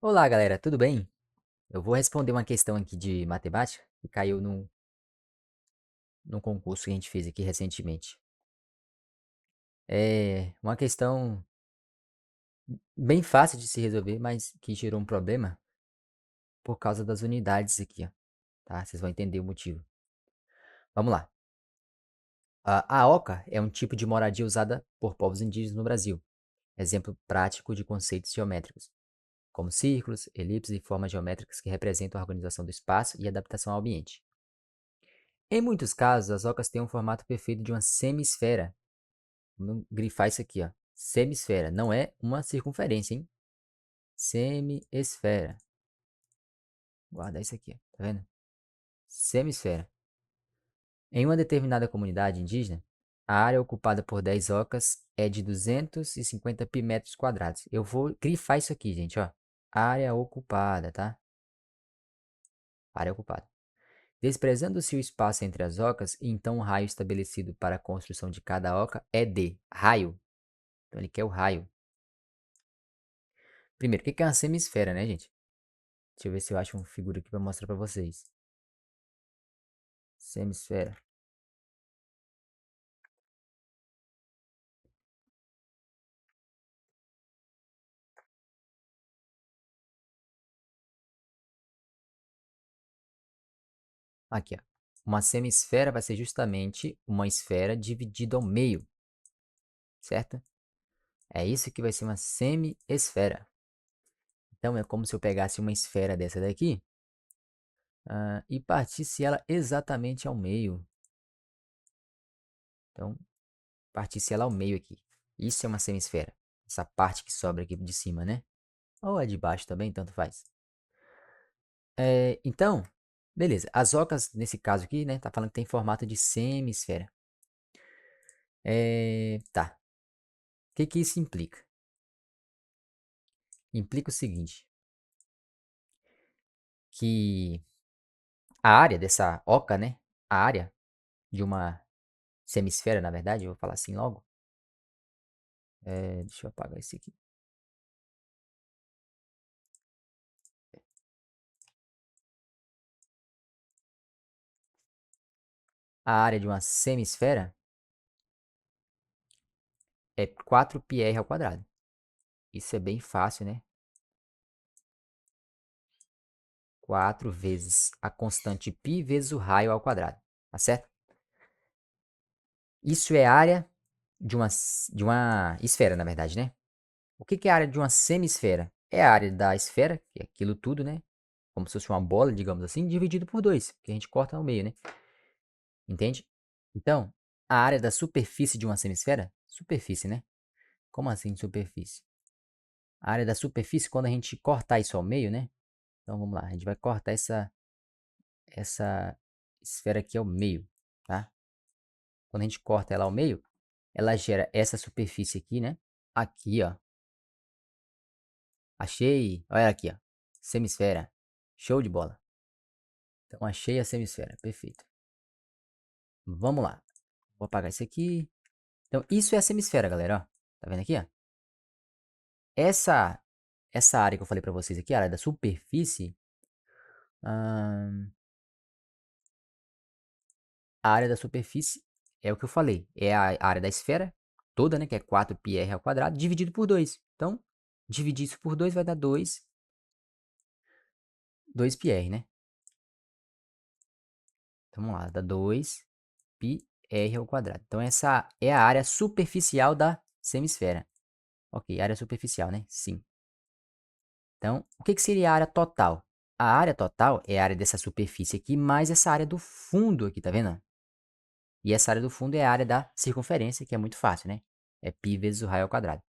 Olá, galera, tudo bem? Eu vou responder uma questão aqui de matemática que caiu num concurso que a gente fez aqui recentemente. É uma questão bem fácil de se resolver, mas que gerou um problema por causa das unidades aqui, ó, tá? Vocês vão entender o motivo. Vamos lá. A oca é um tipo de moradia usada por povos indígenas no Brasil. Exemplo prático de conceitos geométricos, como círculos, elipses e formas geométricas que representam a organização do espaço e adaptação ao ambiente. Em muitos casos, as ocas têm um formato perfeito de uma semisfera. Vamos grifar isso aqui, ó. Semisfera, não é uma circunferência, hein? Semiesfera. Guardar isso aqui, ó. Tá vendo? Semisfera. Em uma determinada comunidade indígena, a área ocupada por 10 ocas é de 250 pi metros quadrados. Eu vou grifar isso aqui, gente, ó. Área ocupada, tá? Área ocupada. Desprezando-se o espaço entre as ocas, então o raio estabelecido para a construção de cada oca é de raio. Então ele quer o raio. Primeiro, o que é uma semisfera, né, gente? Deixa eu ver se eu acho uma figura aqui para mostrar para vocês. Semisfera. Aqui, ó. Uma semisfera vai ser justamente uma esfera dividida ao meio, certo? É isso que vai ser uma semiesfera. Então é como se eu pegasse uma esfera dessa daqui, e partisse ela exatamente ao meio. Então, partisse ela ao meio aqui. Isso é uma semisfera. Essa parte que sobra aqui de cima, né? Ou é de baixo também, tanto faz. Então, beleza. As ocas, nesse caso aqui, né? Tá falando que tem formato de semisfera. Tá. O que que isso implica? Implica o seguinte, que a área dessa oca, né? A área de uma semisfera, na verdade, eu vou falar assim logo. Deixa eu apagar esse aqui. A área de uma semisfera é 4πr ao quadrado. Isso é bem fácil, né? 4 vezes a constante π vezes o raio ao quadrado. Tá certo? Isso é a área de uma esfera, na verdade, né? O que que é a área de uma semisfera? É a área da esfera, que é aquilo tudo, né? Como se fosse uma bola, digamos assim, dividido por 2, que a gente corta ao meio, né? Entende? Então, a área da superfície de uma semisfera, superfície, né? Como assim superfície? A área da superfície, quando a gente cortar isso ao meio, né? Então vamos lá, a gente vai cortar essa esfera aqui ao meio, tá? Quando a gente corta ela ao meio, ela gera essa superfície aqui, né? Aqui, ó. Achei, olha aqui, ó. Semisfera. Show de bola. Então achei a semisfera, perfeito. Vamos lá. Vou apagar isso aqui. Então isso é a semisfera, galera, ó. Tá vendo aqui, ó? Essa essa área que eu falei pra vocês aqui, a área da superfície, a área da superfície é o que eu falei, é a área da esfera toda, né, que é 4πr ao quadrado, dividido por 2. Então, dividir isso por 2 vai dar 2πr, né? Então, vamos lá, dá 2πr ao quadrado. Então, essa é a área superficial da semisfera. Ok, área superficial, né? Sim. Então, o que que seria a área total? A área total é a área dessa superfície aqui, mais essa área do fundo aqui, tá vendo? E essa área do fundo é a área da circunferência, que é muito fácil, né? É π vezes o raio ao quadrado.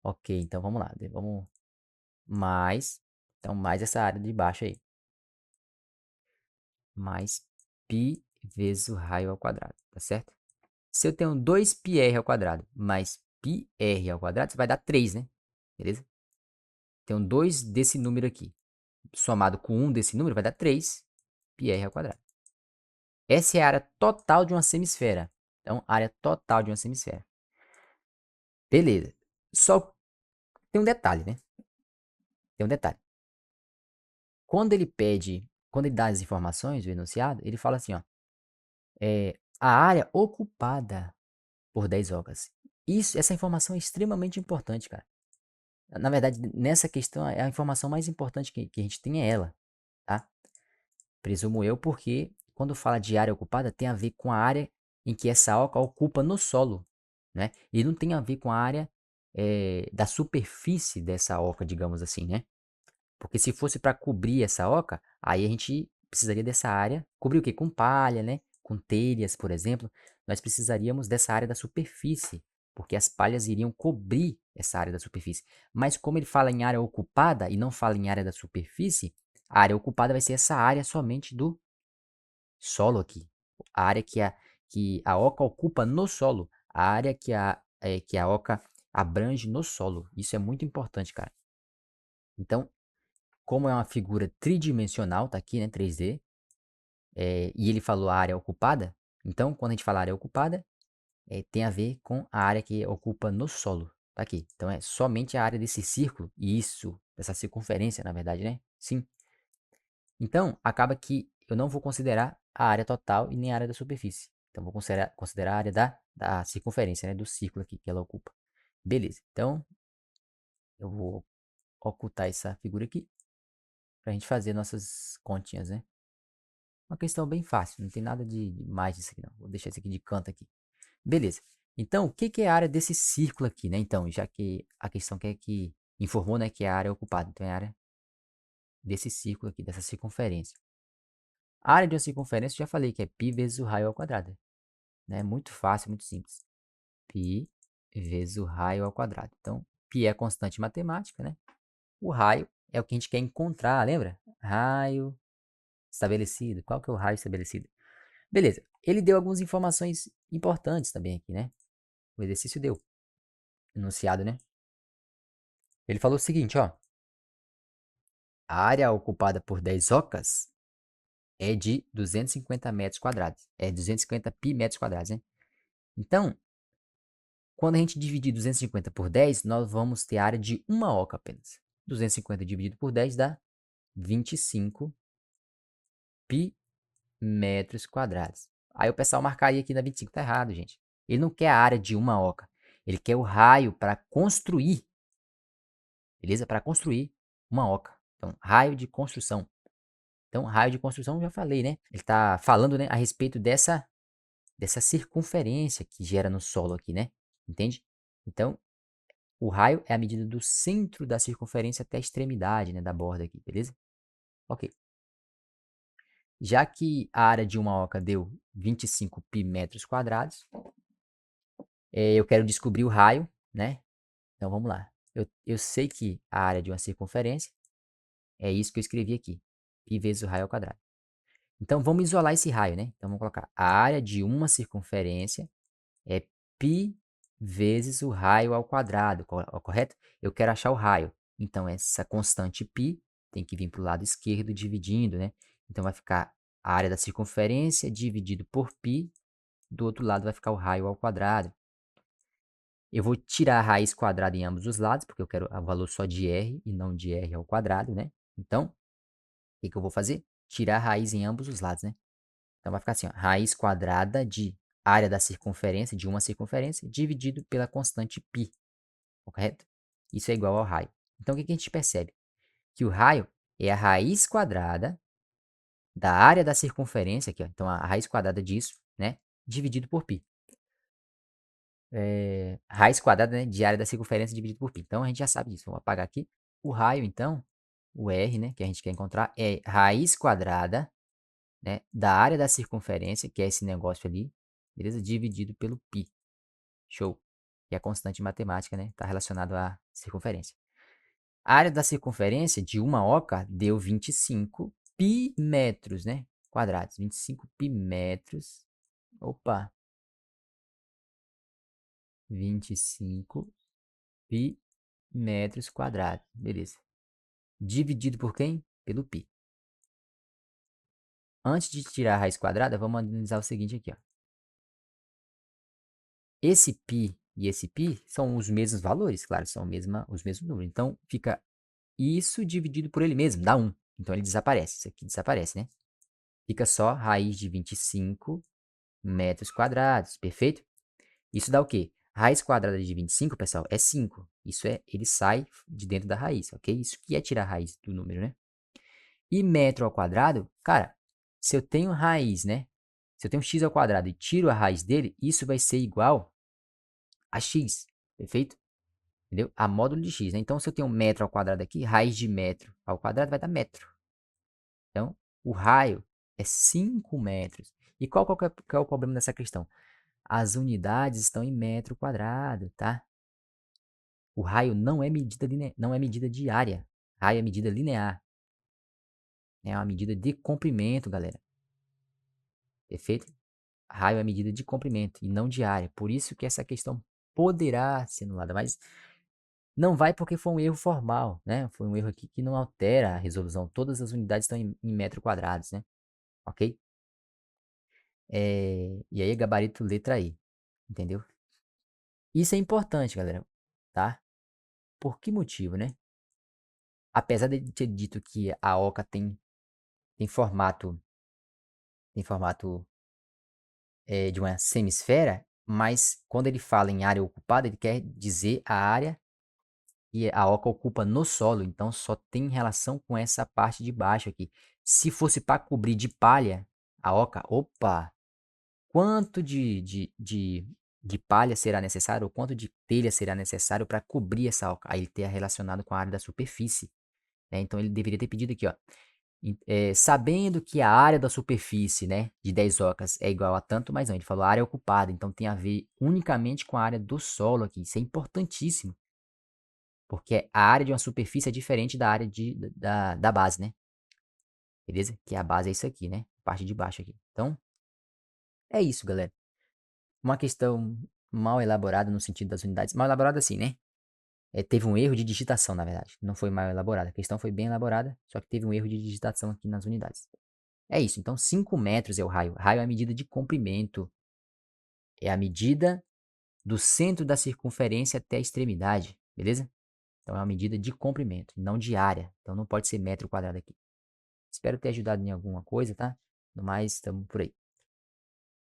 Ok, então vamos lá. Vamos mais. Então, mais essa área de baixo aí. Mais π vezes o raio ao quadrado, tá certo? Se eu tenho 2πr ao quadrado mais πr ao quadrado, isso vai dar 3, né? Beleza? Tenho 2 desse número aqui. Somado com 1 desse número vai dar 3πr ao quadrado. Essa é a área total de uma semisfera. Então, área total de uma semisfera. Beleza. Só tem um detalhe, né? Tem um detalhe. Quando ele dá as informações, o enunciado, ele fala assim, ó, a área ocupada por 10 ocas. Essa informação é extremamente importante, cara. Na verdade, nessa questão, a informação mais importante que a gente tem é ela, tá? Presumo eu, porque quando fala de área ocupada, tem a ver com a área em que essa oca ocupa no solo, né? E não tem a ver com a área da superfície dessa oca, digamos assim, né? Porque se fosse para cobrir essa oca, aí a gente precisaria dessa área, cobrir o quê? Com palha, né? Com telhas, por exemplo. Nós precisaríamos dessa área da superfície, porque as palhas iriam cobrir essa área da superfície. Mas como ele fala em área ocupada e não fala em área da superfície, a área ocupada vai ser essa área somente do solo aqui. A área que a oca ocupa no solo. A área que a oca abrange no solo. Isso é muito importante, cara. Então, como é uma figura tridimensional, tá aqui, né, 3D, e ele falou a área ocupada, então quando a gente fala área ocupada, tem a ver com a área que ocupa no solo, tá aqui. Então é somente a área desse círculo, isso, dessa circunferência, na verdade, né? Sim. Então, acaba que eu não vou considerar a área total e nem a área da superfície. Então, vou considerar a área da circunferência, né, do círculo aqui que ela ocupa. Beleza. Então, eu vou ocultar essa figura aqui para a gente fazer nossas continhas, né? Uma questão bem fácil, não tem nada de mais disso aqui não. Vou deixar isso aqui de canto aqui. Beleza. Então, o que que é a área desse círculo aqui, né? Então, já que a questão que informou, né, que é a área ocupada. Então, é a área desse círculo aqui, dessa circunferência. A área de uma circunferência, eu já falei que é π vezes o raio ao quadrado, né? Muito fácil, muito simples. Π vezes o raio ao quadrado. Então, π é a constante matemática, né? O raio é o que a gente quer encontrar, lembra? Raio estabelecido. Qual que é o raio estabelecido? Beleza. Ele deu algumas informações importantes também aqui, né? O exercício deu. Enunciado, né? Ele falou o seguinte, ó. A área ocupada por 10 ocas é de 250 metros quadrados. É 250 pi metros quadrados, né? Então, quando a gente dividir 250 por 10, nós vamos ter a área de uma oca apenas. 250 dividido por 10 dá 25 pi metros quadrados. Aí o pessoal marcaria aqui na 25, tá errado, gente. Ele não quer a área de uma oca. Ele quer o raio para construir, beleza? Para construir uma oca. Então, raio de construção. Então, raio de construção, já falei, né? Ele está falando, né, a respeito dessa circunferência que gera no solo aqui, né? Entende? Então, o raio é a medida do centro da circunferência até a extremidade, né, da borda aqui, beleza? Ok. Já que a área de uma oca deu 25 pi metros quadrados, eu quero descobrir o raio, né? Então vamos lá. Eu sei que a área de uma circunferência é isso que eu escrevi aqui, pi vezes o raio ao quadrado. Então vamos isolar esse raio, né? Então vamos colocar a área de uma circunferência é π vezes o raio ao quadrado, correto? Eu quero achar o raio. Então essa constante π tem que vir para o lado esquerdo dividindo, né? Então vai ficar a área da circunferência dividido por π, do outro lado vai ficar o raio ao quadrado. Eu vou tirar a raiz quadrada em ambos os lados, porque eu quero o valor só de r e não de r ao quadrado, né? Então, o que eu vou fazer? Tirar a raiz em ambos os lados, né? Então vai ficar assim, ó, raiz quadrada de área da circunferência, de uma circunferência, dividido pela constante π, correto? Isso é igual ao raio. Então o que a gente percebe? Que o raio é a raiz quadrada da área da circunferência, aqui, ó, então a raiz quadrada disso, né, dividido por π. Raiz quadrada, né, de área da circunferência dividido por π. Então a gente já sabe disso. Vou apagar aqui. O raio, então, o r, né, que a gente quer encontrar, é raiz quadrada, né, da área da circunferência, que é esse negócio ali, beleza? Dividido pelo π. Show. Que é a constante matemática, né? Está relacionado à circunferência. A área da circunferência de uma oca deu 25 pi metros, né? Quadrados. 25 pi metros. Opa! 25 pi metros quadrados. Beleza. Dividido por quem? Pelo pi. Antes de tirar a raiz quadrada, vamos analisar o seguinte aqui, ó. Esse π e esse π são os mesmos valores, claro, são os mesmos números. Então, fica isso dividido por ele mesmo, dá 1. Então ele desaparece, isso aqui desaparece, né? Fica só raiz de 25 metros quadrados, perfeito? Isso dá o quê? Raiz quadrada de 25, pessoal, é 5. Isso é, ele sai de dentro da raiz, ok? Isso que é tirar a raiz do número, né? E metro ao quadrado, cara, se eu tenho raiz, né? Se eu tenho x ao quadrado e tiro a raiz dele, isso vai ser igual a x, perfeito? Entendeu? A módulo de x, né? Então, se eu tenho um metro ao quadrado aqui, raiz de metro ao quadrado vai dar metro. Então, o raio é 5 metros. E qual é o problema dessa questão? As unidades estão em metro quadrado, tá? O raio não é não é medida de área. Raio é medida linear. É uma medida de comprimento, galera. Perfeito? Raio é medida de comprimento e não de área. Por isso que essa questão poderá ser anulada, mas não vai porque foi um erro formal, né? Foi um erro aqui que não altera a resolução. Todas as unidades estão em metros quadrados, né? Ok? E aí, gabarito letra I, entendeu? Isso é importante, galera, tá? Por que motivo, né? Apesar de ter dito que a oca tem formato, tem formato de uma semisfera, mas quando ele fala em área ocupada, ele quer dizer a área que a oca ocupa no solo, então só tem relação com essa parte de baixo aqui. Se fosse para cobrir de palha a oca, opa, quanto de palha será necessário, ou quanto de telha será necessário para cobrir essa oca? Aí ele ter relacionado com a área da superfície, né? Então ele deveria ter pedido aqui, ó, sabendo que a área da superfície, né, de 10 ocas é igual a tanto, mas não, ele falou área ocupada, então tem a ver unicamente com a área do solo aqui. Isso é importantíssimo, porque a área de uma superfície é diferente da área da base, né? Beleza? Que a base é isso aqui, né? Parte de baixo aqui. Então, é isso, galera. Uma questão mal elaborada no sentido das unidades. Mal elaborada assim, né? Teve um erro de digitação, na verdade. Não foi mal elaborada. A questão foi bem elaborada, só que teve um erro de digitação aqui nas unidades. É isso. Então, 5 metros é o raio. Raio é a medida de comprimento. É a medida do centro da circunferência até a extremidade. Beleza? Então, é uma medida de comprimento, não de área. Então, não pode ser metro quadrado aqui. Espero ter ajudado em alguma coisa, tá? No mais, estamos por aí.